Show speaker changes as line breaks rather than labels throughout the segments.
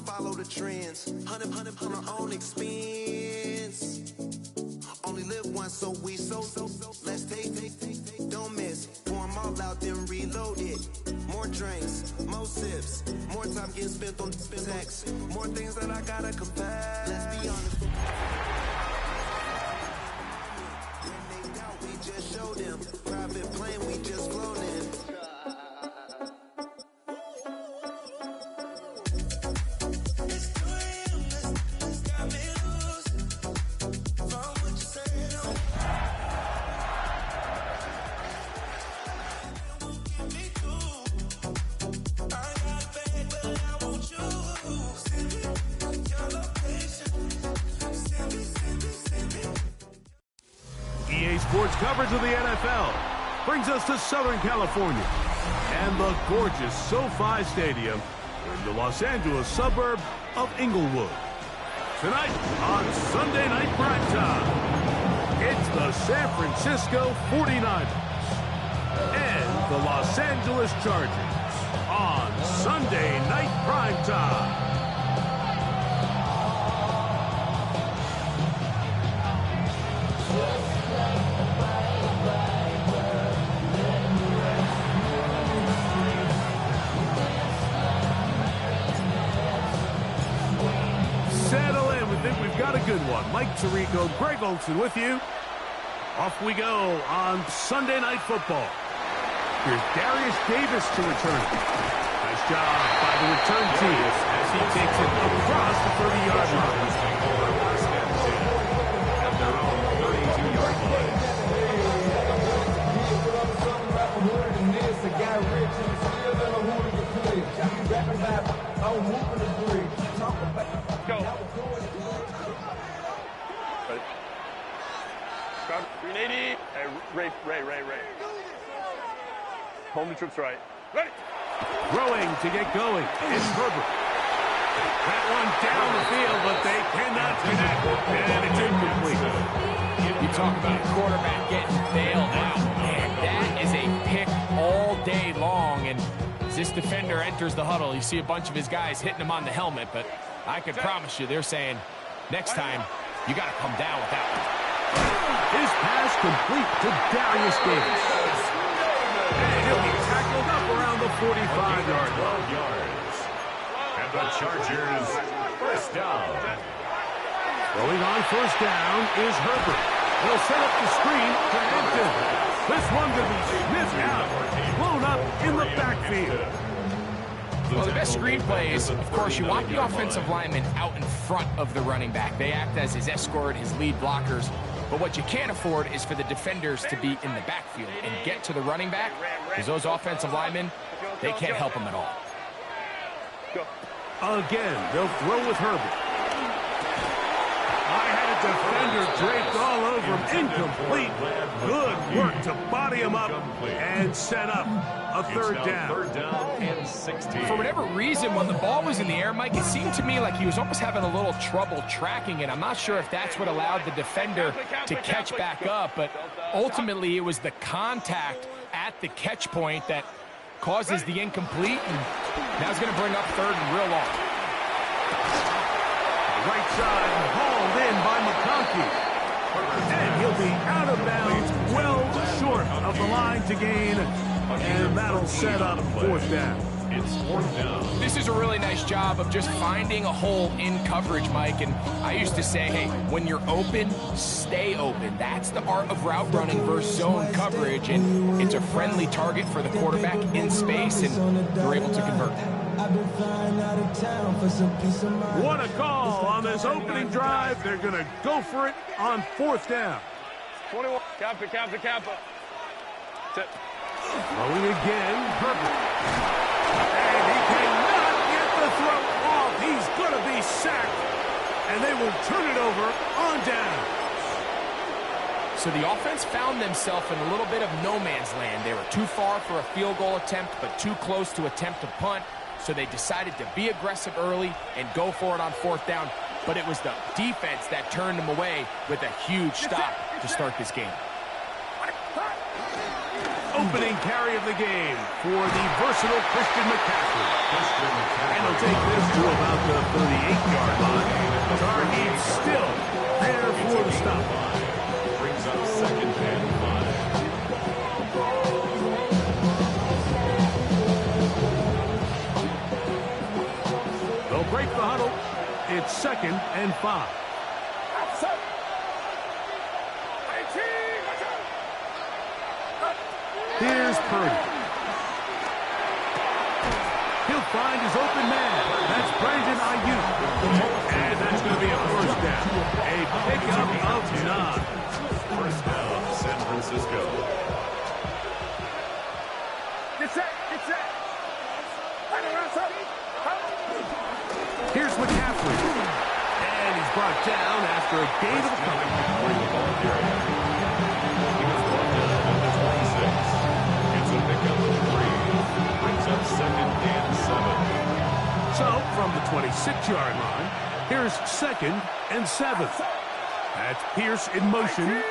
follow the trends. Hundred on our own expense. Only live once, so we so. Let's take, don't miss. Pour 'em all out, then reload it. More drinks, more sips, more time getting spent on sex. More things that I gotta confess. Let's be honest. When they doubt, we just show them. Private plane, we just flown in.
EA Sports coverage of the NFL brings us to Southern California and the gorgeous SoFi Stadium in the Los Angeles suburb of Inglewood. Tonight on Sunday Night Primetime, it's the San Francisco 49ers and the Los Angeles Chargers on Sunday Night Primetime. Settle in. We think we've got a good one. Mike Tirico, Greg Olsen with you. Off we go on Sunday Night Football. Here's Darius Davis to return it. Nice job by the return team as he takes it across the 30-yard line. At their own 32-yard line.
Go. Ready. Grab 380. Hey, Ray. Home the troops right. Ready.
Throwing to get going is Herbert. That one down the field, but they cannot connect, and it's incomplete.
You talk about a quarterback getting bailed out. Man, that is a pick all day long, and as this defender enters the huddle, you see a bunch of his guys hitting him on the helmet, but I can promise you they're saying, next time, you got to come down with that one.
His pass complete to Darius Davis. And he'll be tackled up around the 45-yard line.
And the Chargers, first down.
Throwing on first down is Herbert. He'll set up the screen to Hampton. This one could be sniffed out, blown up in the backfield.
Well, the best screenplay is, of course, you want the offensive lineman out in front of the running back. They act as his escort, his lead blockers. But what you can't afford is for the defenders to be in the backfield and get to the running back, because those offensive linemen, they can't help him at all.
Again, they'll throw with Herbert. I had a defender draped all over him. Incomplete. Good work to body him up and set up a third down.
Third down and 16.
For whatever reason, when the ball was in the air, Mike, it seemed to me like he was almost having a little trouble tracking it. I'm not sure if that's what allowed the defender to catch back up, but ultimately it was the contact at the catch point that causes the incomplete, and now it's going to bring up third and real long.
Right side hauled in by McConkey. And he'll be out of bounds, well short of the line to gain, and that'll set up fourth down.
It's fourth down.
This is a really nice job of just finding a hole in coverage, Mike, and I used to say, hey, when you're open, stay open. That's the art of route running versus zone coverage, and it's a friendly target for the quarterback in space, and they're able to convert.
What a call on this opening drive. They're going to go for it on fourth down.
21. Kappa.
Throwing again, Herbert. And he cannot get the throw off. He's going to be sacked, and they will turn it over on down.
So the offense found themselves in a little bit of no man's land. They were too far for a field goal attempt, but too close to attempt a punt. So they decided to be aggressive early and go for it on fourth down. But it was the defense that turned them away with a huge stop to start this game.
opening carry of the game for the versatile Christian McCaffrey. And he'll take this to about the 38-yard line. Target still there for the stop.
Brings up 2nd and 5.
They'll break the huddle. It's 2nd and 5. Here's Purdy. He'll find his open man. That's Brandon Ayuk. And that's going to be a first down. A pickup of 9.
First down, San Francisco.
Get set. Get set.
Here's McCaffrey. And he's brought down after a gain of a couple.
He was brought down at the 26. It's a pickup of 3. Brings up 2nd and 7.
So, from the 26-yard line, here's 2nd and 7. That's Pierce in motion.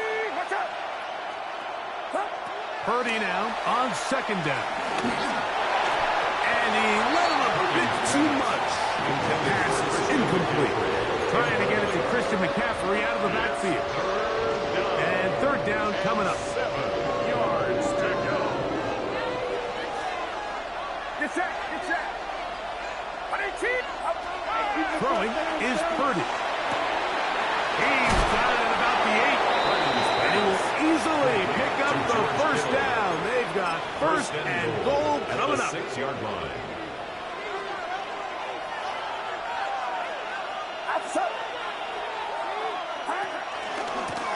Purdy now on 2nd down. And he let him a bit too much. Pass is incomplete. Trying to get it to Christian McCaffrey out of the backfield. And 3rd down coming up.
7 yards to go.
Get set. Get set.
Throwing is Purdy. He's got it at about the 8. And he will easily pick up the first down. They've got 1st and goal coming up.
6-yard line.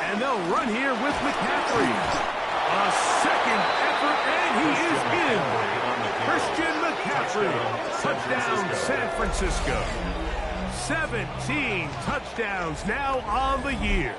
And they'll run here with McCaffrey. A 2nd effort, and he is in. Christian McCaffrey. Touchdown, San Francisco. 17 touchdowns now on the year.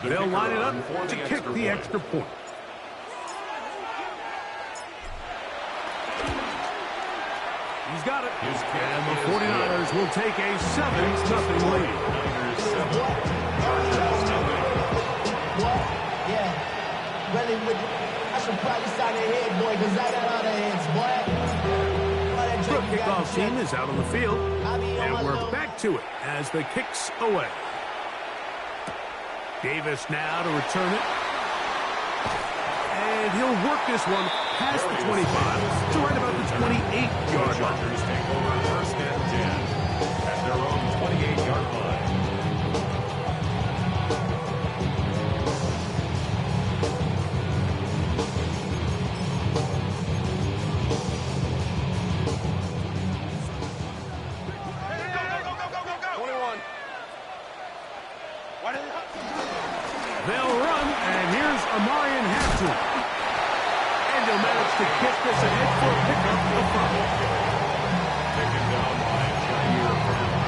They'll line it up to kick the extra point. He's got it. And the 49ers will take a 7-0 lead.
Yeah. Really, I should probably sign a head, boy, because I got other heads, boy.
The kickoff team is out on the field. And we're back to it as the kick's away. Davis now to return it. And he'll work this one past the 25 to right about the 28-yard line.
Chargers take over 1st and 10 at their own 28-yard line.
They'll run, and here's Amarian Hampton. And he'll manage to kick this ahead for a pickup of 5.
Taken down by Jair Brown.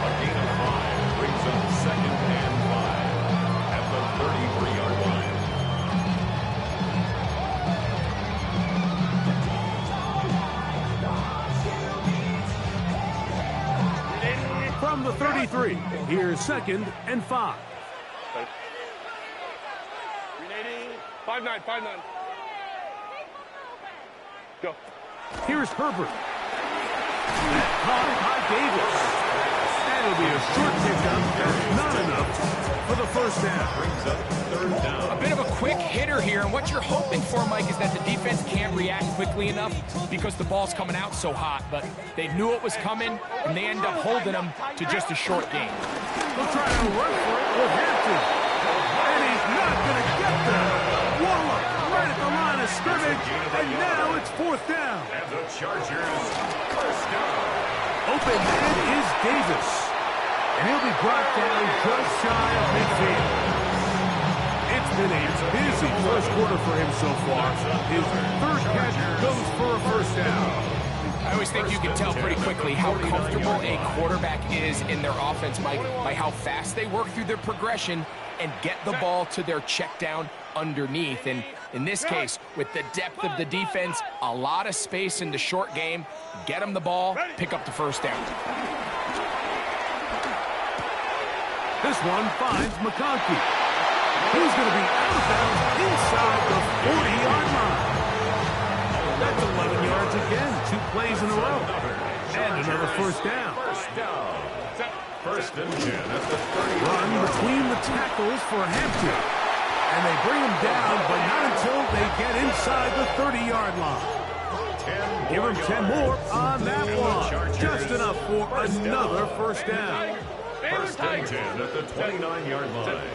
A gain of 5 brings up 2nd and 5 at the 33-yard line.
From the 33, here's 2nd and 5.
5-9, 5-9. Go.
Here's Herbert. Caught by Davis. That'll be a short pickup. Not enough for the first down.
Brings up 3rd down.
A bit of a quick hitter here, and what you're hoping for, Mike, is that the defense can't react quickly enough because the ball's coming out so hot. But they knew it was coming, and they end up holding them to just a short game.
They'll try to run for it with Hampton. And he's not going to get there. Waller right at the line of scrimmage, and now it's 4th down.
And the Chargers 1st down.
Open man is Davis. And he'll be brought down just shy of midfield. It's been a busy first quarter for him so far. His 3rd catch goes for a first down.
I always think you can tell pretty quickly how comfortable a quarterback is in their offense, Mike, by how fast they work through their progression and get the ball to their check down underneath. And in this case, with the depth of the defense, a lot of space in the short game, get them the ball, pick up the first down.
This one finds McConkey. He's going to be out of bounds inside the 40-yard line. That's 11 yards again, 2 plays in a row. And another first down.
First and 10 at the 30.
Run between the tackles for Hampton. And they bring him down, but not until they get inside the 30-yard line. Give him 10 more on that one. Just enough for another first down.
First and 10 at the 29-yard line.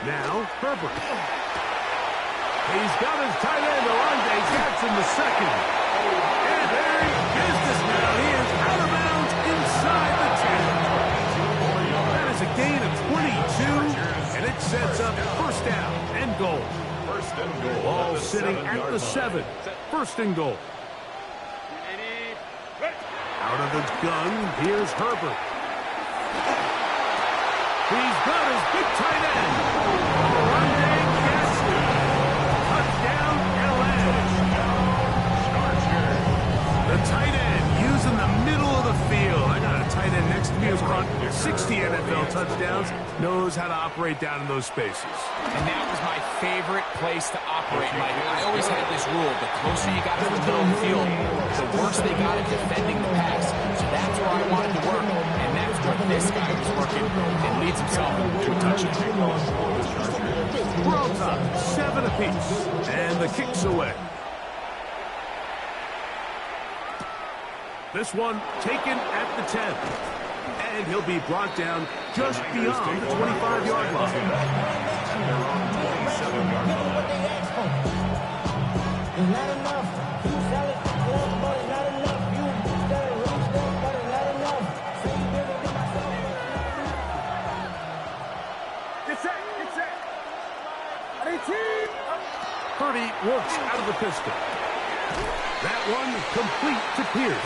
Now, Herbert. He's got his tight end, Orlando Jackson, the second. And there he is this now. He is out of bounds inside the 10. That is a gain of 22, and it sets up first down and goal.
First and goal.
Ball sitting at the 7. First and goal. Out of the gun, here's Herbert. He's got his big tight end. Orlando Jackson. Touchdown, LA. The tight end using the middle of the field. I got a tight end next to me who's caught 60 NFL touchdowns. Knows how to operate down in those spaces.
And that was my favorite place to operate, Mike. I always had this rule. The closer you got to the middle of the field, the worse they got at defending the pass. So that's where I wanted to work. And that's where this guy was working and leads himself to a touchdown.
Roll time, 7 apiece. And the kick's away. This one taken at the 10. And he'll be brought down just beyond the 25-yard line. Purdy works out of the pistol. That one complete to Pierce.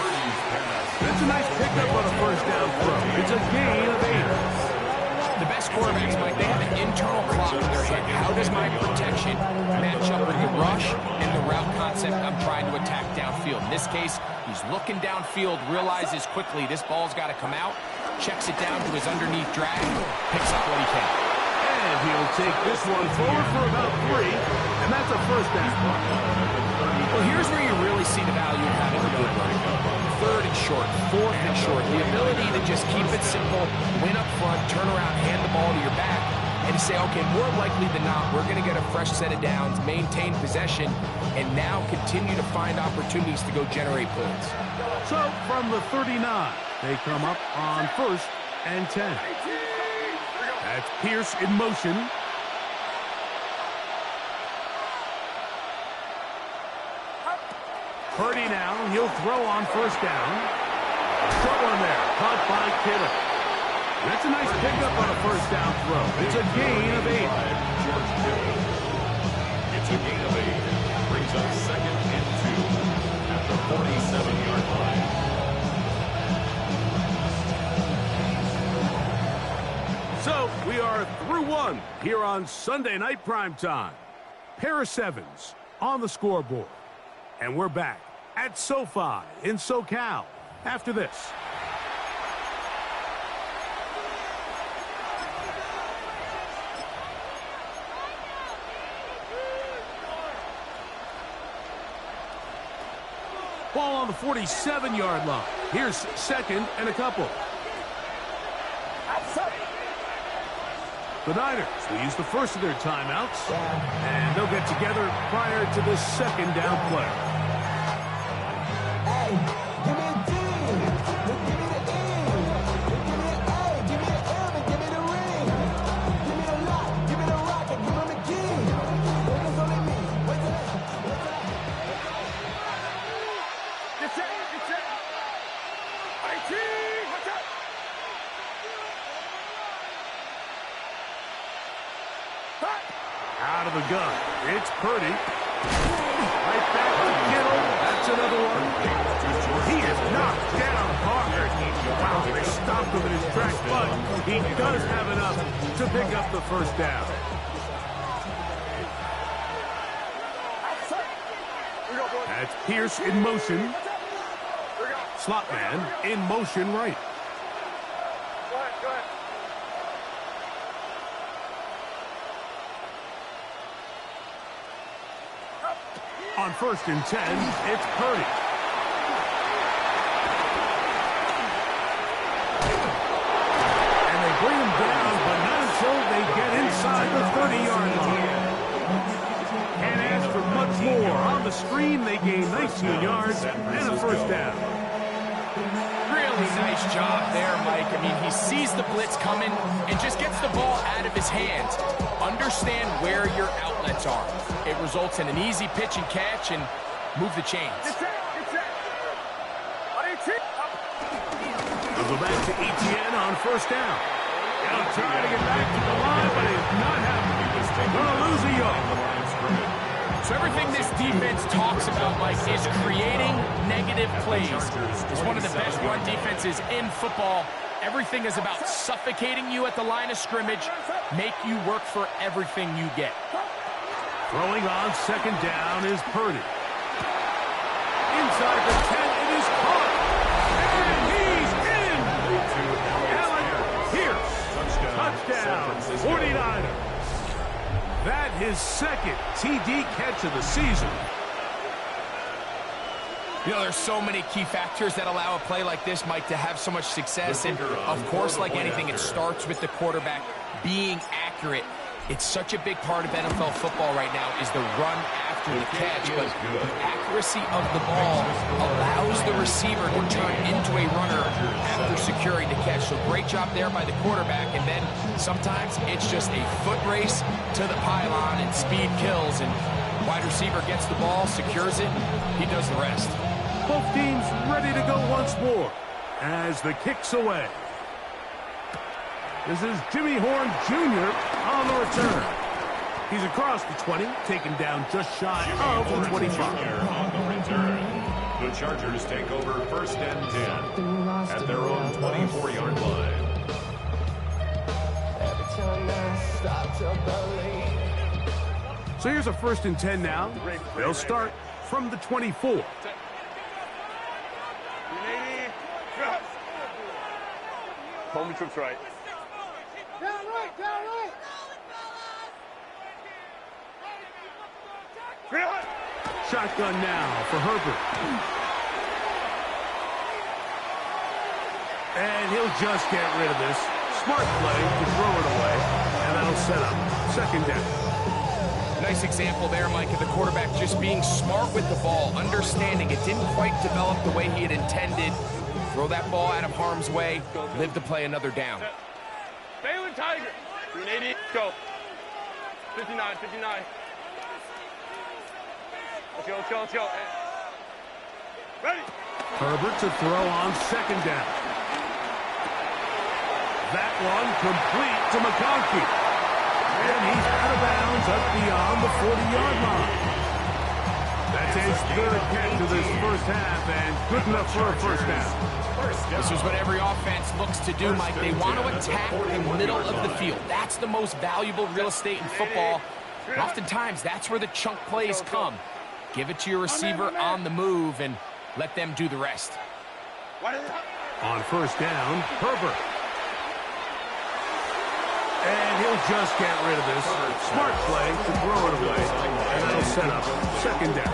That's a nice pickup on a first down throw. It's a gain of 8.
The best quarterbacks, Mike, they have an internal clock in their head. How does my protection match up with the rush and the route concept I'm trying to attack downfield? In this case, he's looking downfield, realizes quickly this ball's got to come out, checks it down to his underneath drag, picks up what he can.
And he'll take this one forward for about 3, and that's a first down.
Well, here's where you really see the value of having a good run. 3rd and short, 4th and short. The ability to just keep it simple, win up front, turn around, hand the ball to your back, and to say, okay, more likely than not, we're going to get a fresh set of downs, maintain possession, and now continue to find opportunities to go generate points.
So, from the 39, they come up on 1st and 10. That's Pierce in motion. Purdy now, he'll throw on first down. Trouble in there, caught by Kittle. That's a nice pickup on a first down throw. It's a gain of 8.
It's a gain of 8. Brings up 2nd and 2 at the 47-yard line.
So, we are through 1 here on Sunday Night Primetime. Paris Evans on the scoreboard. And we're back at SoFi in SoCal after this. Ball on the 47-yard line. Here's 2nd and a couple. The Niners will use the first of their timeouts, and they'll get together prior to this 2nd down play.
Hey, give me a D. Give me the E. Give me the A. Give me the M and give me the ring. Give me the lock. Give me the rock and give me the key. Niggas only me. Wait till that.
Get set. Get set. IT. Watch out.
Out of the gun, it's Purdy. Right back to Kittle. That's another one. He is He does have enough to pick up the first down. That's Pierce in motion. Slot man in motion right.
Go ahead.
On 1st and 10, it's Purdy. And they bring him down, but not until they get inside the 30-yard line. Can't ask for much more. On the screen, they gain 19 yards and a first down.
Really nice job there, Mike. I mean, he sees the blitz coming and just gets the ball out of his hands. Understand where your outlets are. It results in an easy pitch and catch and move the chains.
They'll go back to Etienne on first down. He'll try to get back to the line, but he's not happening. Gonna lose a yard.
So everything this defense talks about, Mike, is creating negative plays. It's one of the best run defenses in football. Everything is about suffocating you at the line of scrimmage, make you work for everything you get.
Throwing on 2nd down is Purdy. Inside the 10, it is caught. And he's in. Alec Pierce. Touchdown. 49ers. That his 2nd TD catch of the season.
You know, there's so many key factors that allow a play like this, Mike, to have so much success. And, of course, like anything, it starts with the quarterback being accurate. It's such a big part of NFL football right now is the run after the catch. But the accuracy of the ball allows the receiver to turn into a runner after securing the catch. So great job there by the quarterback. And then sometimes it's just a foot race to the pylon and speed kills. And wide receiver gets the ball, secures it, and he does the rest.
Both teams ready to go once more as the kick's away. This is Jimmy Horn Jr. on the return. He's across the 20, taken down just shy of the 25.
On the return, the Chargers take over 1st and 10 at their own 24-yard line.
So here's a 1st and 10 now. They'll start from the 24.
Home trips right.
Down right.
Shotgun now for Herbert. And he'll just get rid of this. Smart play to throw it away. And that'll set up 2nd down.
Nice example there, Mike, of the quarterback just being smart with the ball, understanding it didn't quite develop the way he had intended. Throw that ball out of harm's way, live to play another down.
Balin Tiger. 380. Go. 59. Let's go. Ready.
Herbert to throw on 2nd down. That one complete to McConkey. And he's out of bounds up beyond the 40-yard line. That's his 3rd catch of this first half, and good enough for a first down.
This is what every offense looks to do, Mike. They want to attack the middle of the field. That's the most valuable real estate in football. And oftentimes, that's where the chunk plays come. Give it to your receiver on the move and let them do the rest.
On 1st down, Herbert. And he'll just get rid of this. Smart play to throw it away. And that'll set up 2nd down.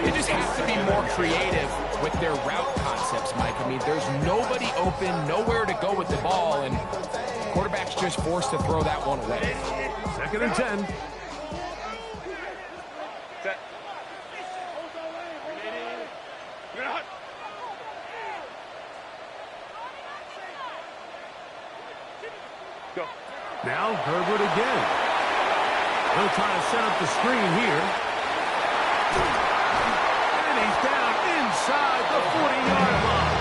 They just have to be more creative with their route concepts, Mike. I mean, there's nobody open, nowhere to go with the ball, and the quarterback's just forced to throw that one away.
2nd and 10.
Go.
Now Herbert again. He'll try to set up the screen here. And he's down inside the 40-yard line.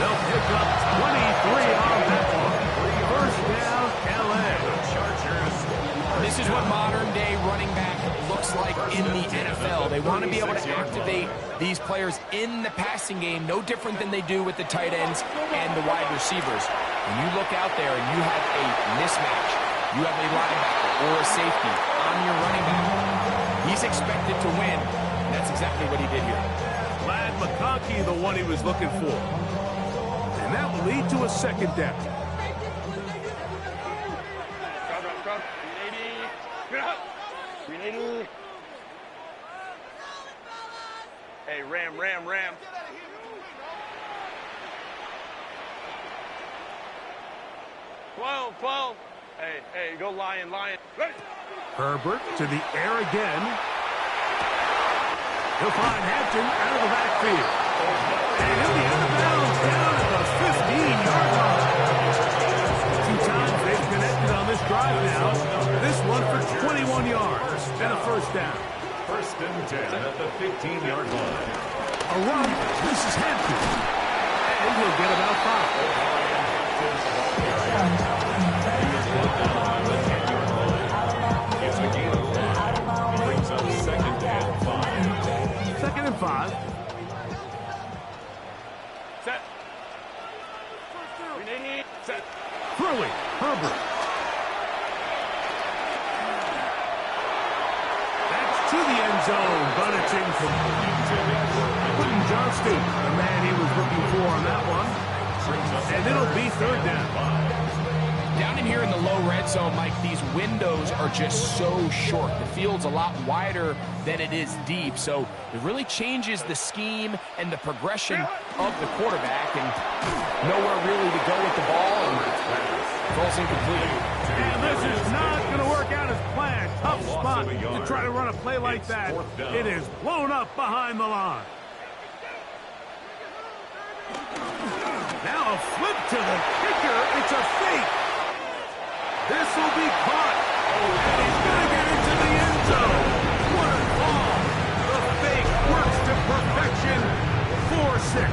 They'll pick up 23 on that one. 1st down, L.A.
This is what modern-day running back looks like in the NFL. They want to be able to activate these players in the passing game, no different than they do with the tight ends and the wide receivers. When you look out there and you have a mismatch, you have a linebacker or a safety on your running back, he's expected to win. And that's exactly what he did here.
Ladd McConkey, the one he was looking for. And that will lead to a second down.
Scrub. 380. Get up. 380. Hey, ram. 12. Hey, go lion. Ready.
Herbert to the air again. He'll find Hampton out of the backfield. And he'll be out of bounds down at the 15-yard line. 2 times they've connected on this drive now. This one for 21 yards and a first down.
1st and 10 at the 15-yard line.
A run. This is Hampton. And he'll get about 5.
It's a gain of 5. Brings up 2nd and 5.
2nd and 5.
Set. 380. Set.
Throwing. Herbert. That's to the end zone, but it's incomplete. Quentin Johnston, the man he was looking for on that one. And it'll be 3rd down.
Down in here in the low red zone, Mike, these windows are just so short. The field's a lot wider than it is deep, so it really changes the scheme and the progression of the quarterback, and nowhere really to go with the ball, and falls incomplete.
And this is not going to work out as planned. Tough spot to try to run a play like that. It is blown up behind the line. Now a flip to the kicker. It's a fake. This will be caught. And he's going to get into the end zone. What a call. The fake works to perfection. 4-6.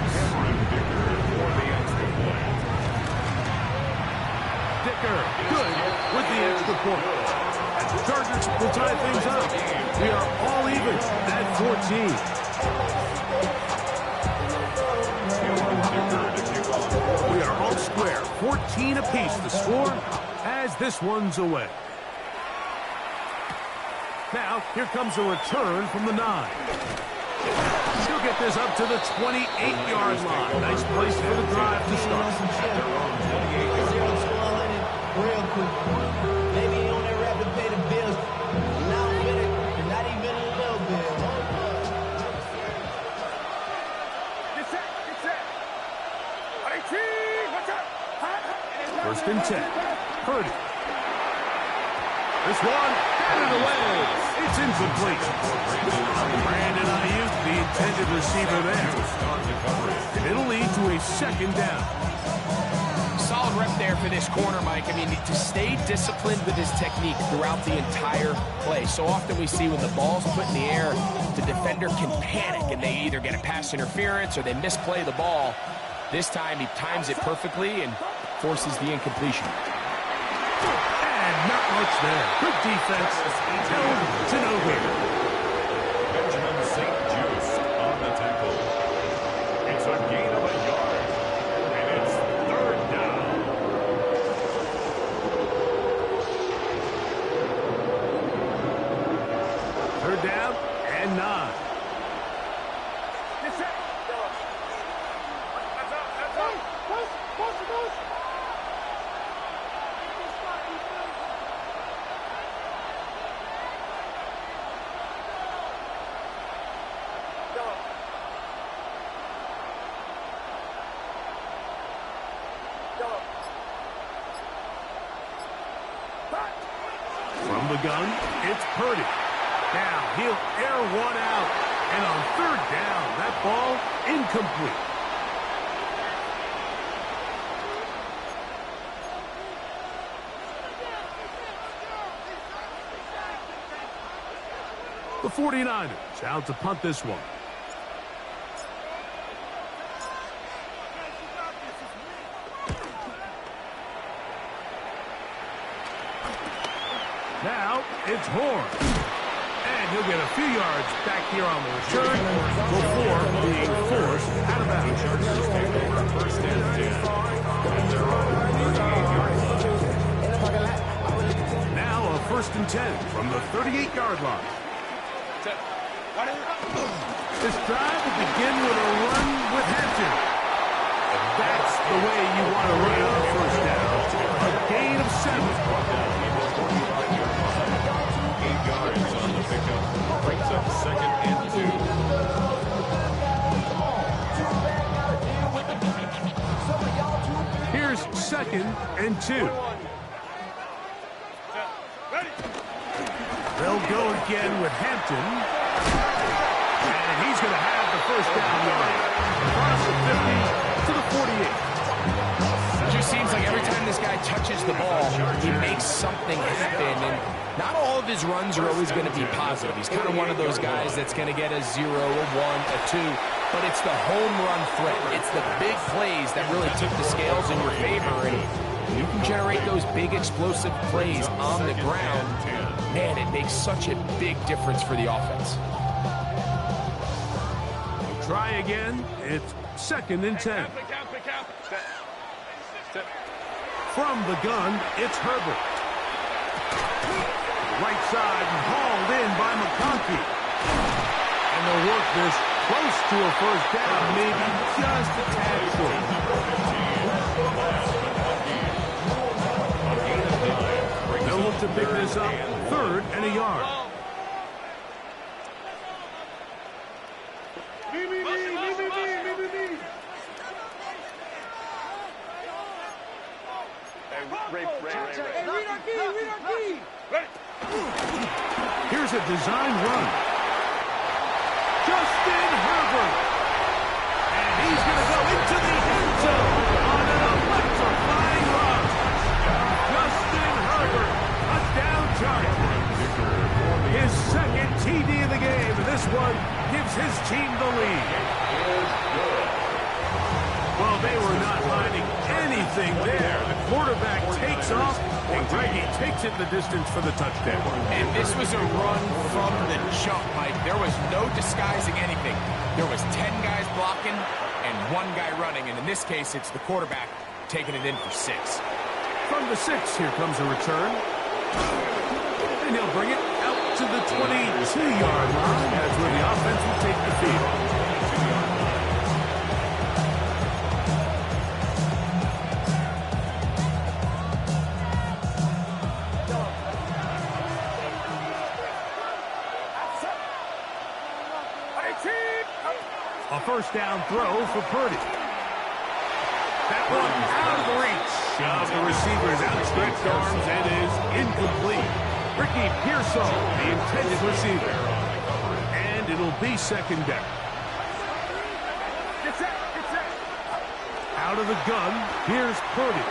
Dicker, good with the extra point. And the Chargers will tie things up. We are all even at 14. We are all square. 14 apiece the score as this one's away. Now, here comes a return from the 9. She'll get this up to the 28-yard line. Nice place for the drive to start.
Real quick. Maybe on that rapid pay the bills. Now I'm with it. Not even a little bit.
Get set. 18. Watch out.
1st and 10. Purdy. This one, batted away. It's incomplete. Brandon Ayuk, the intended receiver there. And it'll lead to a 2nd down.
Solid rep there for this corner, Mike. I mean, to stay disciplined with his technique throughout the entire play. So often we see when the ball's put in the air, the defender can panic, and they either get a pass interference or they misplay the ball. This time he times it perfectly and forces the incompletion.
And not much there. Good defense. Held to no good.
Benjamin St. Juste on the tackle. It's a gain of a yard. And it's 3rd down.
Third down and 9.
Get set. That's up.
From the gun, it's Purdy. Now he'll air one out. And on 3rd down, that ball incomplete. The 49ers out to punt this one. Now it's Horn. And he'll get a few yards back here on the return before being forced out of bounds.
Chargers take over first and 10. And they're on 38-yard line.
Now a first and 10 from the 38-yard line. This drive will begin with a run with Hampton. That's the way you want to run on first down. A gain of 7.
8 yards on the pickup. Brings up second and 2.
Here's second and 2. They'll go again with Hampton. And he's going to have the first down yard. Across the 50 to the 48.
It just seems like every time this guy touches the ball, he makes something happen. And not all of his runs are always going to be positive. He's kind of one of those guys that's going to get a 0, a 1, a 2. But it's the home run threat. It's the big plays that really tip the scales in your favor. And you can generate those big explosive plays on the ground. Man, it makes such a big difference for the offense.
Try again. It's second and 10. From the gun, it's Herbert. Right side and hauled in by McConkey. And they'll work this close to a first down, maybe just a tad short. They'll look to pick this up, third and a yard. Here's a design run. Justin Herbert. And he's going to go into the end zone on an electrifying run. Justin Herbert, touchdown target. His second TD of the game, and this one gives his team the lead. Well, they were not finding anything there. The quarterback takes off, and Greggy takes it the distance for the touchdown.
And this was a run from the jump, Mike. There was no disguising anything. There was 10 guys blocking and 1 guy running, and in this case, it's the quarterback taking it in for 6.
From the 6, here comes a return. And he'll bring it out to the 22-yard line. That's where the offense will take the field. A first down throw for Purdy. That one out of the reach of the receiver's outstretched arms and is incomplete. Ricky Pearsall, the intended receiver. And it'll be second down. Out of the gun, here's Purdy.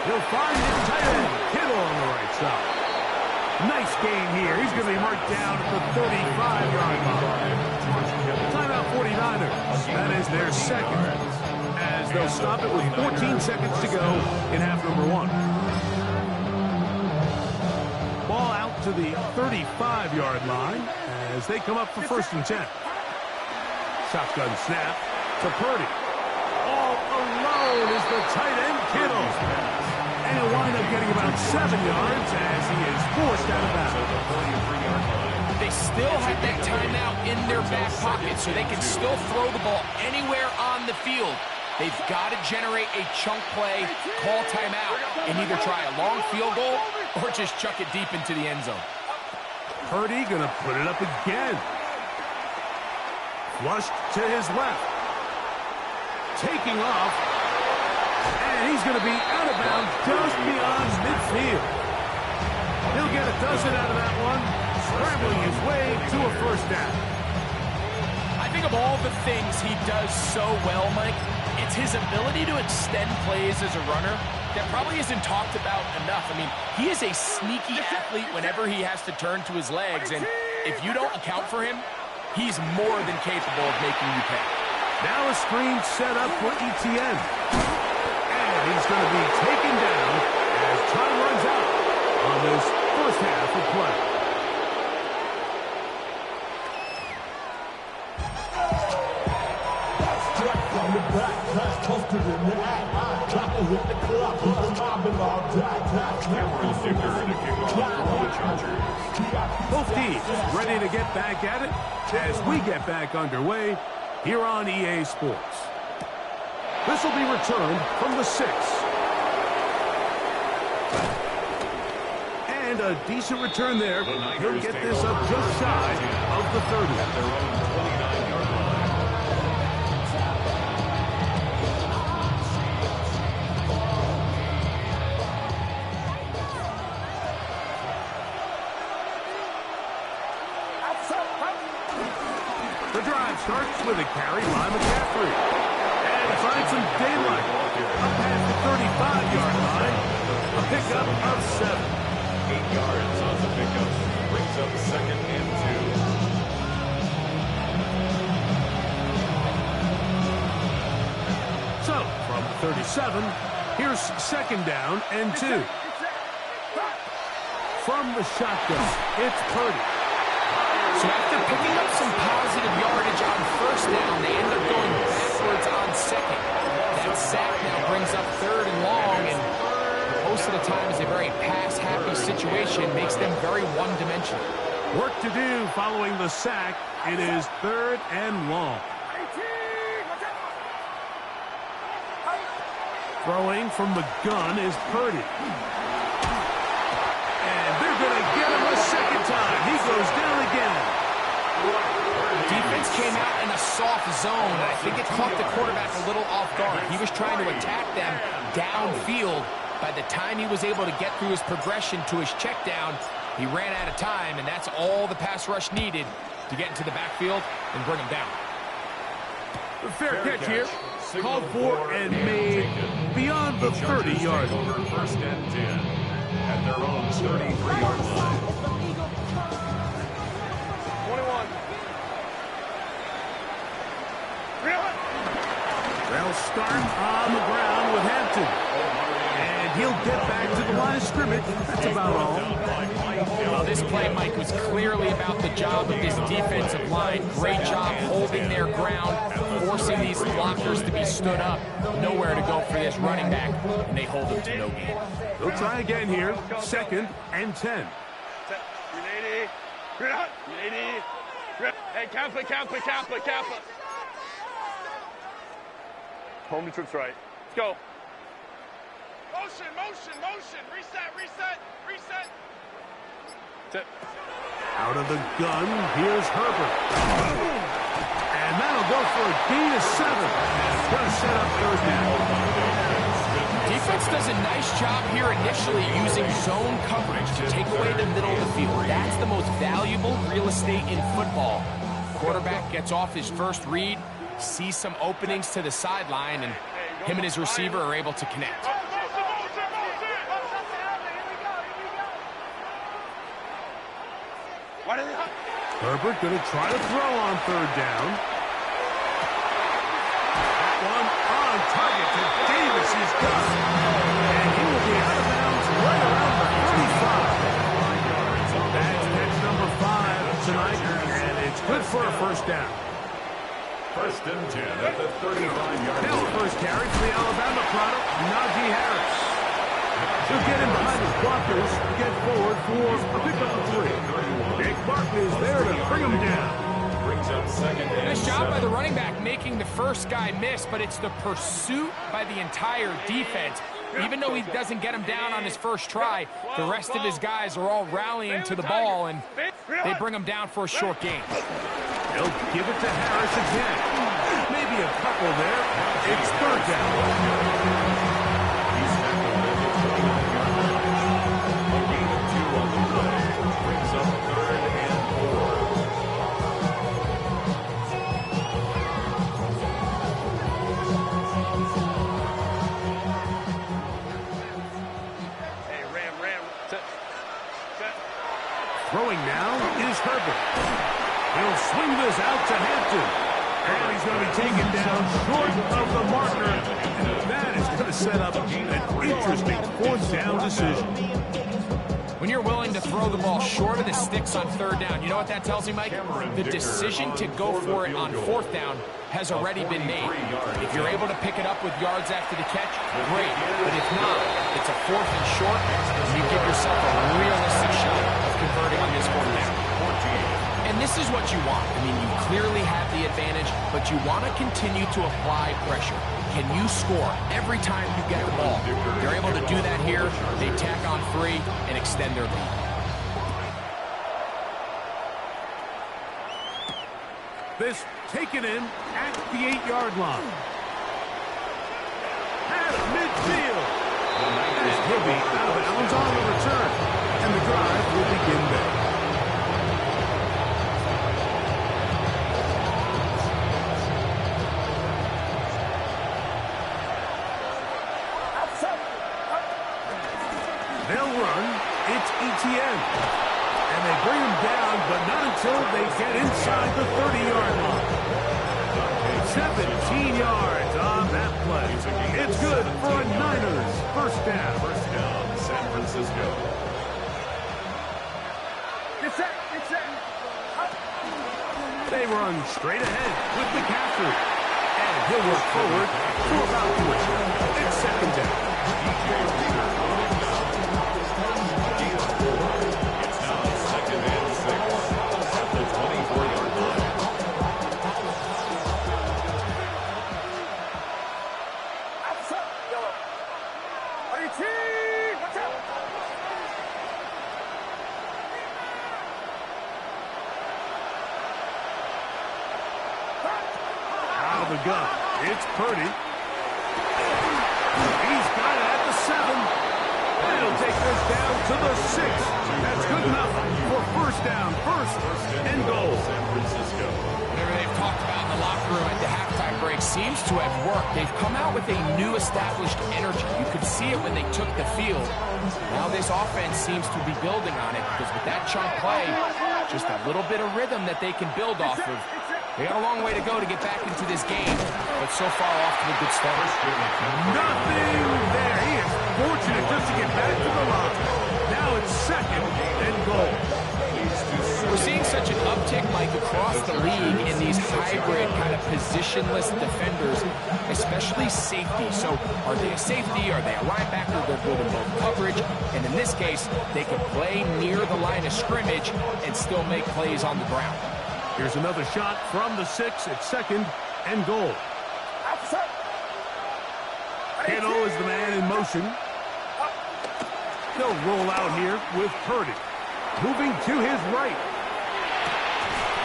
He'll find his tight end, Kittle on the right side. Nice gain here. He's going to be marked down at the 35-yard line. Timeout 49ers. That is their second, as they'll stop it with 14 seconds to go in half number 1. Ball out to the 35-yard line as they come up for first and 10. Shotgun snap to Purdy. All alone is the tight end, Kittle. And he'll wind up getting about 7 yards as he is forced out of bounds.
They still have that timeout in their back pocket, so they can still throw the ball anywhere on the field. They've got to generate a chunk play, call timeout, and either try a long field goal or just chuck it deep into the end zone.
Purdy going to put it up again. Flushed to his left. Taking off. And he's going to be out of bounds just beyond midfield. He'll get a dozen out of that one, scrambling his way to a first down.
I think of all the things he does so well, Mike, it's his ability to extend plays as a runner that probably isn't talked about enough. I mean, he is a sneaky athlete whenever he has to turn to his legs, and if you don't account for him, he's more than capable of making you pay.
Now a screen set up for Etienne. And he's going to be taken down as time runs out on this first half of play. Both teams ready to get back at it as we get back underway here on EA Sports. This will be returned from the 6. And a decent return there. He'll get this up just shy of the 30.
At their own 29-yard line.
The drive starts with a carry by McCaffrey. And finds some daylight. Up past the 35-yard line. A pickup of 7.
8 yards on the pickup. Brings up 2nd and 2.
So, from the 37, here's 2nd down and 2. From the shotgun, it's Purdy.
So after picking up some positive yardage on 1st down, they end up going backwards on 2nd. That sack now brings up 3rd and long, and most of the time is a very pass-happy situation, makes them very one-dimensional.
Work to do following the sack. It is 3rd and long. Throwing from the gun is Purdy. And they're going to get him a second time. He goes down again.
Defense came out in a soft zone, and I think it caught the quarterback a little off guard. He was trying to attack them downfield. By the time he was able to get through his progression to his check down, he ran out of time, and that's all the pass rush needed to get into the backfield and bring him down.
Fair catch here. Called for and made beyond the 30-yard line.
Over 1st and 10 at their own 33-yard line.
21.
They'll start on the ground with Hampton. And he'll get back to the line of scrimmage. That's about all.
Well, this play, Mike, was clearly about the job of this defensive line. Great job holding their ground, forcing these blockers to be stood up. Nowhere to go for this running back, and they hold him to no gain.
They'll try again here. 2nd and 10.
380. 380. Hey, Kappa. Home trips right. Let's go. Motion. Reset.
Out of the gun, here's Herbert. And that'll go for a gain of 7. It's going to set up 3rd down.
Defense does a nice job here initially using zone coverage to take away the middle of the field. That's the most valuable real estate in football. Quarterback gets off his first read, sees some openings to the sideline, and him and his receiver are able to connect.
Herbert going to try to throw on 3rd down. That one on target to Davis. He's got it. And he will be out of bounds right around the 35. That's catch number 5 tonight, and it's good for a 1st down.
1st and 10 at the 35-yard
Now
line.
first carry for the Alabama product, Najee Harris. He'll get in behind his blockers, get forward for a pickup of 3. Nick Barkley is there to bring him down.
Brings up 2nd and
Nice job
7.
by the running back making the first guy miss, but it's the pursuit by the entire defense. Even though he doesn't get him down on his first try, the rest of his guys are all rallying to the ball, and they bring him down for a short gain.
They'll give it to Harris again. Maybe a couple there. It's 3rd down.
He's tackled at the 29-yard line. A gain of 2 on the play. Brings up 3rd and 4.
Hey, Ram. Set.
Throwing now is Herbert. He'll swing this out to Hampton. And he's going to be taken down short of the marker. And that is going to set up an interesting 4th down decision.
When When you're willing to throw the ball short of the sticks on third down, you know what that tells me, Mike? The decision to go for it on fourth down has already been made. If you're able to pick it up with yards after the catch, great. But if not, it's a fourth and short, and you give yourself a realistic shot of converting on this fourth down. And this is what you want. I mean, you clearly have the advantage, but you want to continue to apply pressure. Can you score every time you get the ball? If they're able to do that here, they tack on 3 and extend their lead.
This taken in at the 8-yard line. At midfield. As he'll be out of bounds on the return. And the drive will begin there. They'll run. It's ETN. And they bring him down, but not until they get inside the 30-yard line. 17 yards on that play. It's good for a Niners first down.
First down, San Francisco.
They run straight ahead with McCaffrey. And he'll work forward for about 4. It's second down.
DJ Reader on it now. Gain of 4. It's now second and 6 at the 24-yard line.
Out of the gun. It's Purdy. He's got it at the 7. And he'll take this down to the 6. That's good enough for first down. First and goal.
San Francisco.
Whatever they've talked about in the locker room at the halftime break seems to have worked. They've come out with a new established energy. You could see it when they took the field. Now this offense seems to be building on it because with that chunk play, just a little bit of rhythm that they can build off of. They got a long way to go to get back into this game, but so far off to a good start.
Nothing there. He is fortunate just to get back to the line. Now it's second and goal.
We're seeing such an uptick, Mike, across the league in these hybrid kind of positionless defenders, especially safety. So are they a safety? Are they a linebacker? They're good in both coverage. And in this case, they can play near the line of scrimmage and still make plays on the ground.
Here's another shot from the 6. It's second and goal. Kittle is the man in motion. They'll roll out here with Purdy. Moving to his right.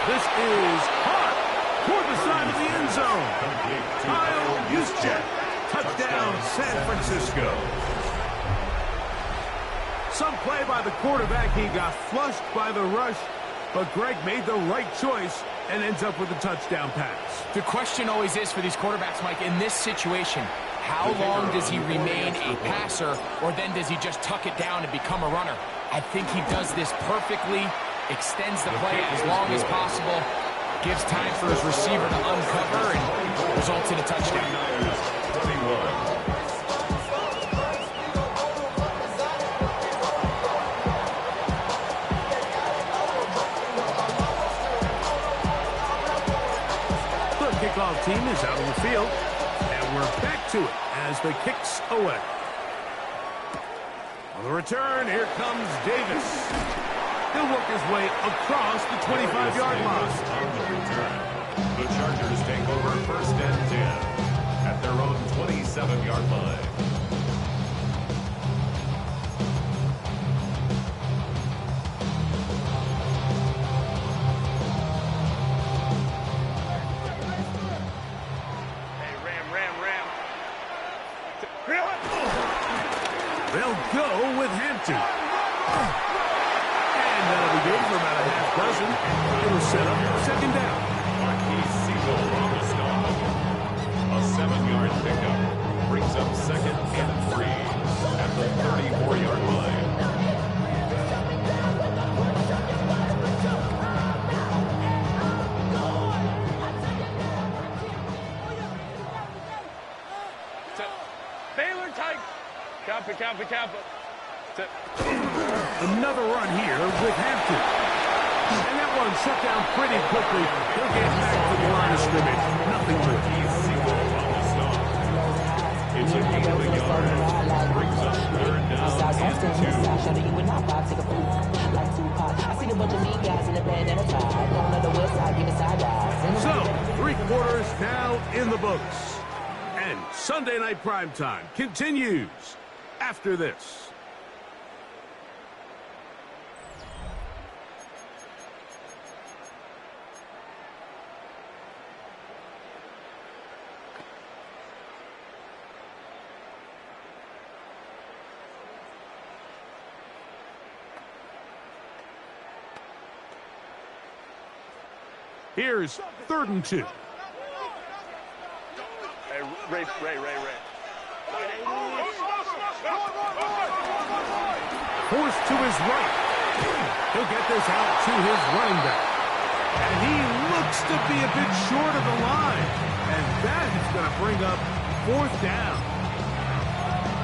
This is caught toward the side of the end zone. Kyle Juszczyk. Touchdown, San Francisco. Some play by the quarterback. He got flushed by the rush, but Greg made the right choice and ends up with a touchdown pass.
The question always is for these quarterbacks, Mike, in this situation, how long does he remain a passer, or then does he just tuck it down and become a runner? I think he does this perfectly, extends the play as long as possible, gives time for his receiver to uncover, and results in a touchdown.
21.
Kickoff team is out on the field, and we're back to it as the kick's away. On the return, here comes Davis. He'll work his way across the 25-yard line.
On the return, the Chargers take over first and 10 at their own 27-yard line.
They'll go with Hampton. And that'll be good for about a half dozen. It'll set up second down.
Marquise Siegel on the stop. A 7-yard pickup brings up second and 3 at the 34-yard line.
Baylor tight. Kappa.
Another run here with Hampton. And that one shut down pretty quickly. He'll get back to the line of scrimmage. Nothing more.
It's a gain of a yard. Brings up third down and 2.
So, 3 quarters now in the books. And Sunday Night Primetime continues after this. Here's 3rd and 2.
Hey, Ray.
Forced to his right. He'll get this out to his running back. And he looks to be a bit short of the line. And that is going to bring up 4th down.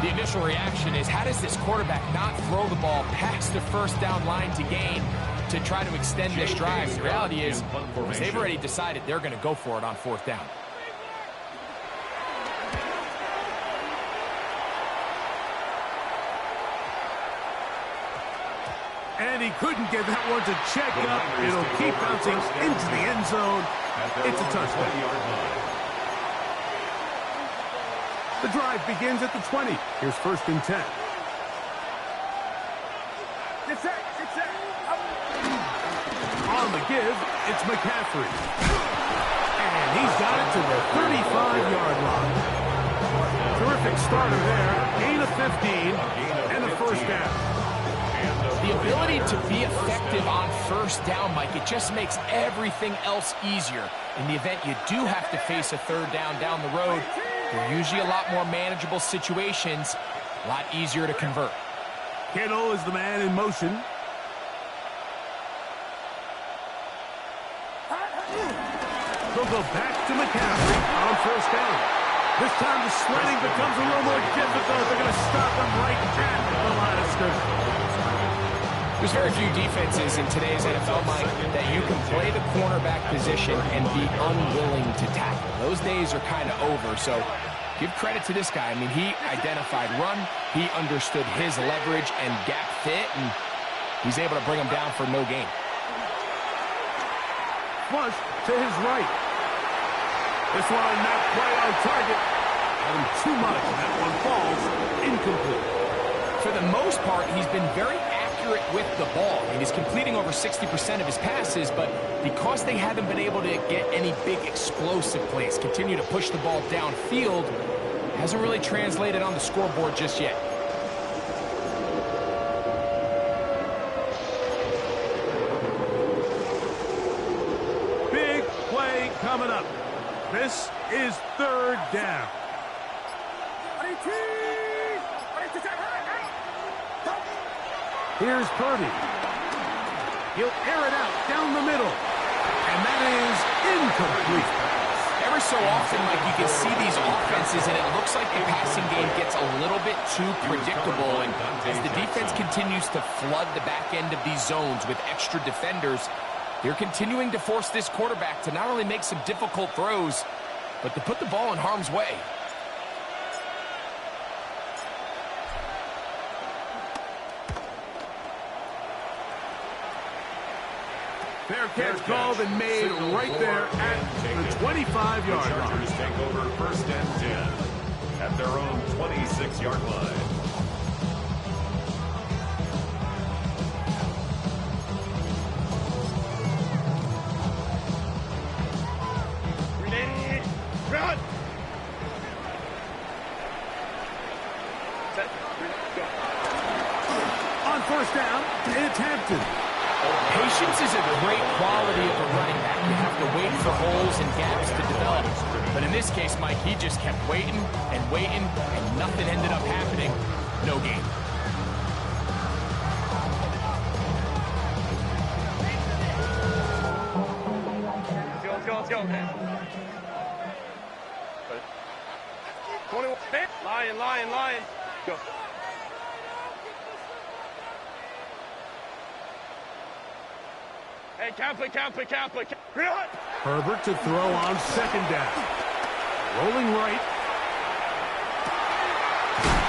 The initial reaction is, how does this quarterback not throw the ball past the 1st down line to gain to try to extend this drive? The reality is they've already decided they're going to go for it on 4th down.
And he couldn't get that one to check up. It'll keep bouncing into the end zone. It's a touchdown. The drive begins at the 20. Here's 1st and 10. On the give, it's McCaffrey. And he's got it to the 35-yard line. Terrific starter there. Gain of 15 and a 1st down.
The ability to be effective on 1st down, Mike, it just makes everything else easier. In the event you do have to face a 3rd down the road, they're usually a lot more manageable situations, a lot easier to convert.
Kittle is the man in motion. They'll go back to McCaffrey on 1st down. This time the sledding becomes a little more difficult. They're going to stop him right at the line of scrimmage.
There's very few defenses in today's NFL, Mike, that you can play the cornerback position and be unwilling to tackle. Those days are kind of over, so give credit to this guy. I mean, he identified run, he understood his leverage and gap fit, and he's able to bring him down for no gain.
Flush to his right. This one not quite on target. And too much. That one falls incomplete.
For the most part, he's been very accurate with the ball. I mean, he's completing over 60% of his passes, but because they haven't been able to get any big explosive plays, continue to push the ball downfield, hasn't really translated on the scoreboard just yet.
Big play coming up. This is 3rd down. Here's Purdy. He'll air it out down the middle. And that is incomplete.
Every so often, Mike, you can see these offenses, and it looks like the passing game gets a little bit too predictable. And as the defense continues to flood the back end of these zones with extra defenders, they're continuing to force this quarterback to not only make some difficult throws, but to put the ball in harm's way.
Fair catch called and made right there at the 25-yard line.
Chargers take over 1st and 10 at their own 26-yard line.
Run!
On 1st down, it's Hampton.
Patience is a great quality of a running back. You have to wait for holes and gaps to develop. But in this case, Mike, he just kept waiting, and nothing ended up happening. No gain.
Let's go. 21. Lion. Go. Hey, Catholic.
Herbert to throw on second down. Rolling right.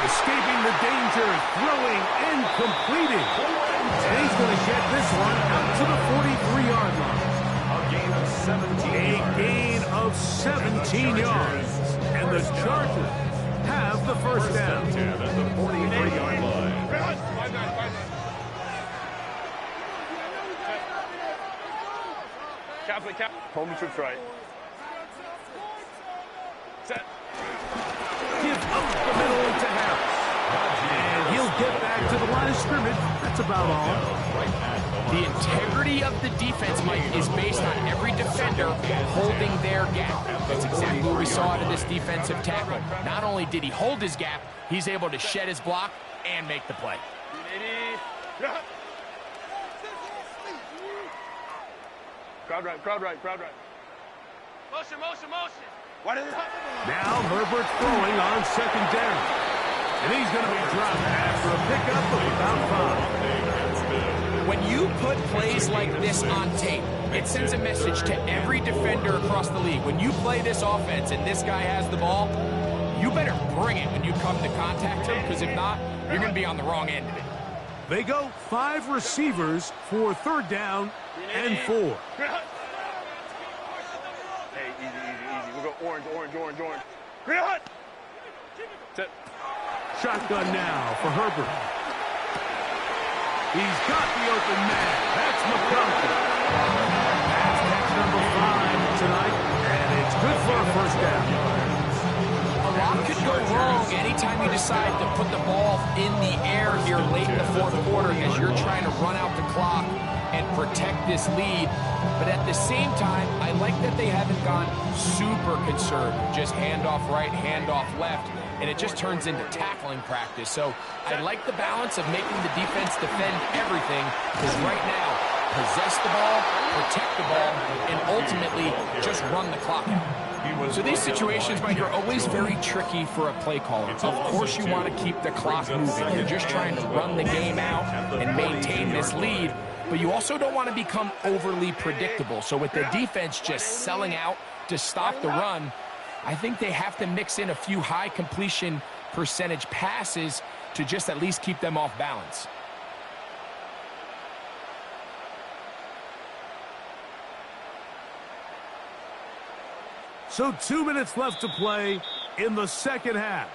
Escaping the danger, throwing and completing. And he's going to get this one out to the 43-yard line.
A gain of 17
A gain of 17 yards. And the Chargers have the first down.
10 at the 43-yard line.
Catholic. Home trips right. Set.
Give up the middle to Harris. And he'll get back to the line of scrimmage. That's about all.
The integrity of the defense, Mike, is based on every defender holding their gap. That's exactly what we saw out of this defensive tackle. Not only did he hold his gap, he's able to shed his block and make the play.
Crowd right. Motion.
Now Herbert's throwing on second down. And he's going to be dropped after a pickup of about 5.
When you put plays like this on tape, it sends a message to every defender across the league. When you play this offense and this guy has the ball, you better bring it when you come to contact him, because if not, you're going to be on the wrong end of it.
They go 5 receivers for third down and 4.
Hey, easy. We'll go orange. Set.
Shotgun now for Herbert. He's got the open man. That's McConkey. That's catch number 5 tonight, and it's good for a first down.
A lot could go wrong anytime you decide to put the ball in the air here late in the fourth quarter as you're trying to run out the clock and protect this lead. But at the same time, I like that they haven't gone super conservative. Just handoff right, handoff left, and it just turns into tackling practice. So I like the balance of making the defense defend everything, because right now, possess the ball, protect the ball, and ultimately just run the clock out. So these situations, Mike, are always very tricky for a play caller. Of course you want to keep the clock moving. You're just trying to run the game out and maintain this lead, but you also don't want to become overly predictable. So with the defense just selling out to stop the run, I think they have to mix in a few high completion percentage passes to just at least keep them off balance.
So 2 minutes left to play in the second half.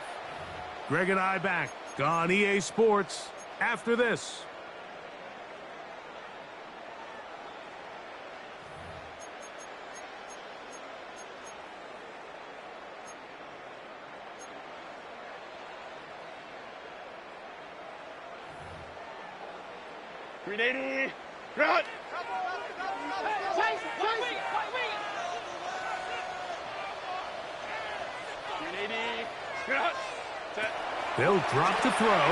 Greg and I back on EA Sports after this.
.380. Run.
They'll drop to throw.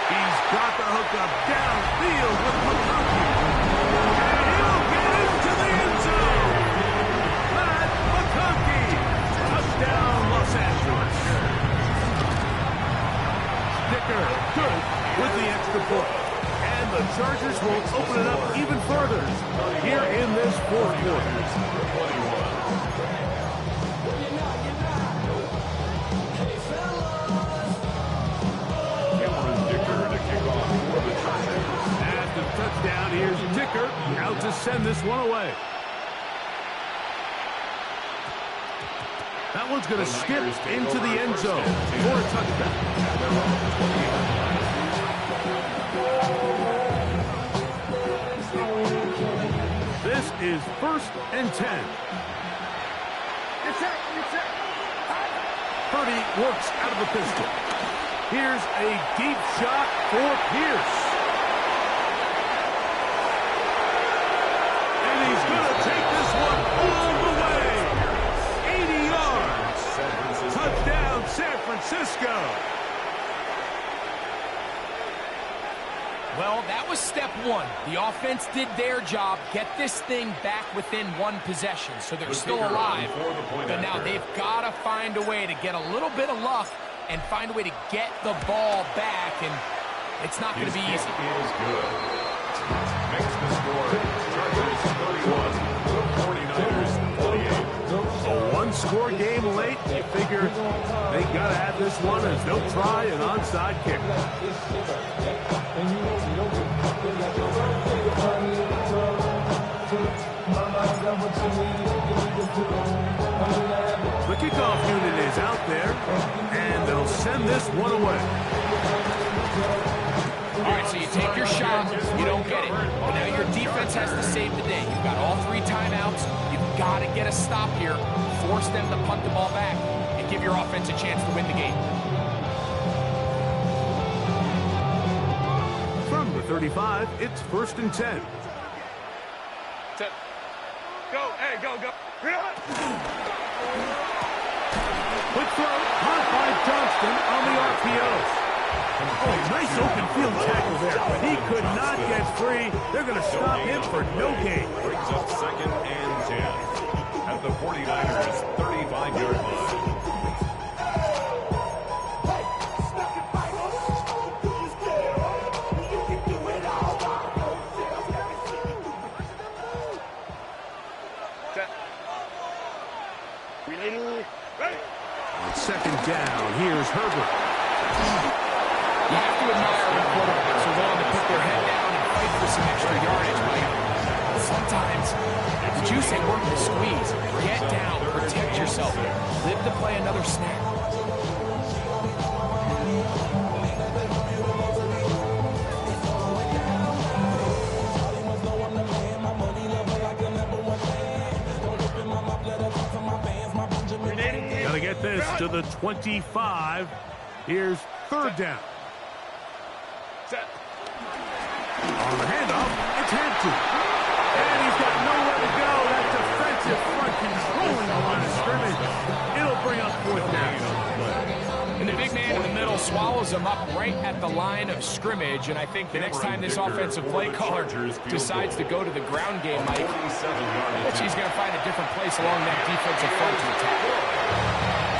He's got the hookup downfield with McConkey. And he'll get into the end zone. Matt McConkey. Touchdown, Los Angeles. Dicker, good with the extra point. And the Chargers will open it up even further here in this fourth quarter. Touchdown, here's Dicker out to send this one away. That one's going to skip into the end zone for a touchdown. This is 1st and 10. Purdy works out of the pistol. Here's a deep shot for Pierce. He's going to take this one all the way. 80 yards. Touchdown, San Francisco.
Well, that was step one. The offense did their job, get this thing back within one possession, so they're still alive. But now they've got to find a way to get a little bit of luck and find a way to get the ball back. And It's not going to be easy.
Is good. Makes the score Chargers 31, 49ers 28.
A one-score game late. You figure they got to have this one as they'll try an onside kick. The kickoff unit is out there, and they'll send this one away.
All right, so you take your shot, you don't get it. But now your defense has to save the day. You've got all 3 timeouts. You've got to get a stop here, force them to punt the ball back, and give your offense a chance to win the game.
From the 35, it's 1st and 10.
Go, hey, go.
Quick throw, caught by Johnston on the RPO. Oh, nice open field tackle there, but he could not get free. They're going to stop him for no gain.
Brings up 2nd and 10 at the 49ers 35-yard line.
On 2nd down, here's Herbert.
You have to admire when quarterbacks are willing to put their head down and fight for some extra yardage, Mike. Sometimes, the juice ain't worth the squeeze. Get down, protect yourself, live to play another snap.
Got to get this to the 25. Here's 3rd down. On the handoff, it's Hampton. And he's got nowhere to go. That defensive front controlling the line of scrimmage. It'll bring up 4th down.
And the big man in the middle swallows him up right at the line of scrimmage. And I think the next time this offensive play caller decides to go to the ground game, Mike, he's going to find a different place along that defensive front to attack.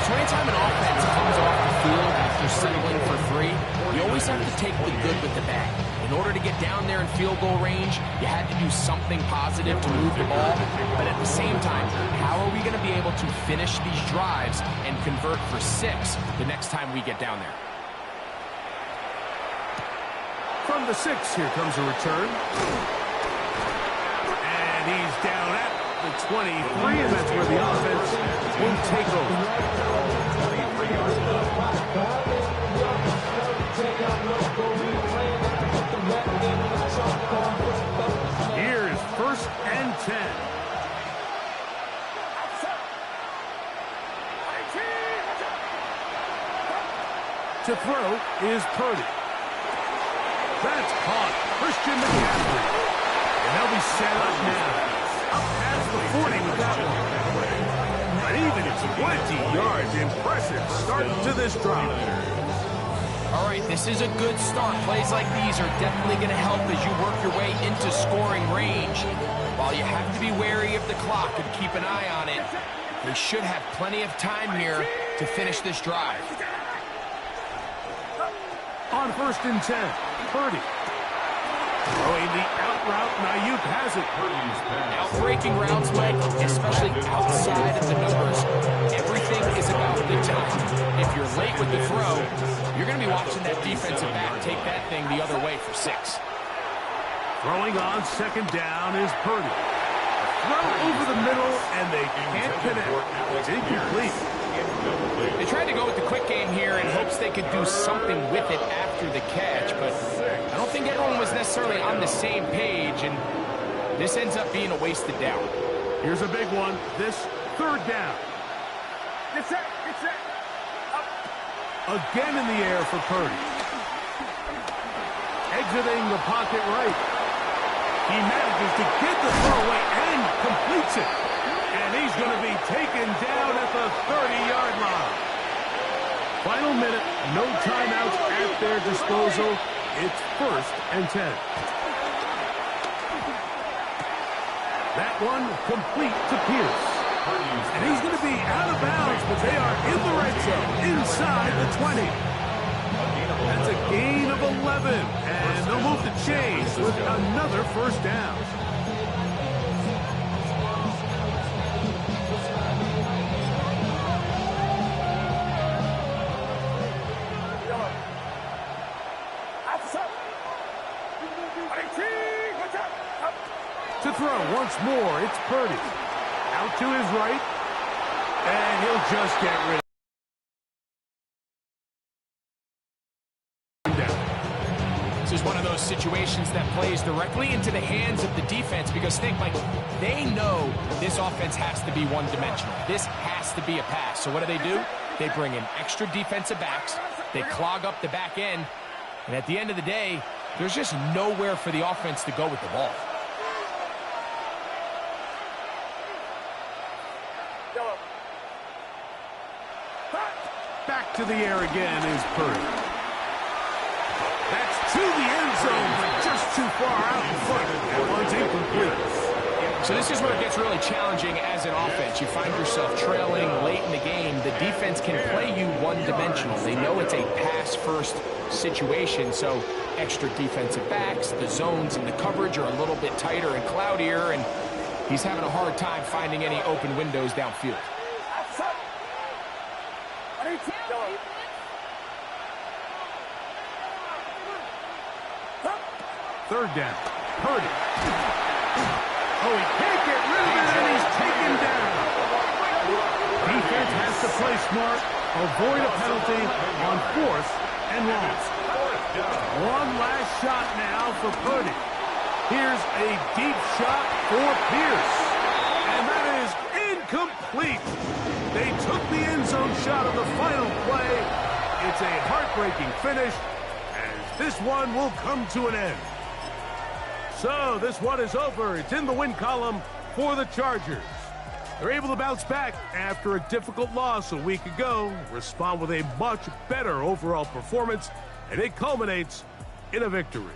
So anytime an offense comes off the field after settling for 3, you always have to take the good with the bad. In order to get down there in field goal range, you had to do something positive to move the ball. But at the same time, how are we going to be able to finish these drives and convert for 6 the next time we get down there?
From the 6, here comes a return. And he's down at the 23, and that's where the offense will take over. Here is 1st and 10. To throw is Purdy. That's caught. Christian McCaffrey. And they'll be set up now. Up past the 40 with that one. But even 20 yards. Impressive start to this drive.
All right, this is a good start. Plays like these are definitely going to help as you work your way into scoring range. While you have to be wary of the clock and keep an eye on it, they should have plenty of time here to finish this drive.
On 1st and 10, Purdy. Throwing the out route, Ayuk has it.
Out-breaking routes, Mike, especially outside of the numbers, everything is about the time. If you're late with the throw, you're going to be watching that defensive back take that thing the other way for 6.
Throwing on 2nd down is Purdy. Throw over the middle, and they can't connect. It's incomplete.
They tried to go with the quick game here in hopes they could do something with it after the catch, but I don't think everyone was necessarily on the same page, and this ends up being a wasted down.
Here's a big one. This 3rd down.
Get set.
Again in the air for Purdy. Exiting the pocket right. He manages to get the throw away and completes it. And he's going to be taken down at the 30-yard line. Final minute, no timeouts at their disposal. It's 1st and 10. That one complete to Pierce. And he's going to be out of bounds, but they are in the red zone, inside the 20. That's a gain of 11, and they'll move the chains with another first down. To throw once more, it's Purdy. Out to his right, and he'll just get rid of him.
This is one of those situations that plays directly into the hands of the defense because think, like, they know this offense has to be one-dimensional. This has to be a pass. So what do? They bring in extra defensive backs. They clog up the back end. And at the end of the day, there's just nowhere for the offense to go with the ball.
Back to the air again is Purdy. That's to the end zone, but just too far out in front. That one's incomplete.
So this is where it gets really challenging as an offense. You find yourself trailing late in the game. The defense can play you one-dimensional. They know it's a pass-first situation, so extra defensive backs, the zones and the coverage are a little bit tighter and cloudier, and he's having a hard time finding any open windows downfield.
Third down. Purdy. Oh, he can't get rid of it, and he's taken down. Defense has to play smart, avoid a penalty on 4th and long. One last shot now for Purdy. Here's a deep shot for Pierce. And that is incomplete. They took the end zone shot on the final play. It's a heartbreaking finish, as this one will come to an end. So this one is over. It's in the win column for the Chargers. They're able to bounce back after a difficult loss a week ago, respond with a much better overall performance, and it culminates in a victory.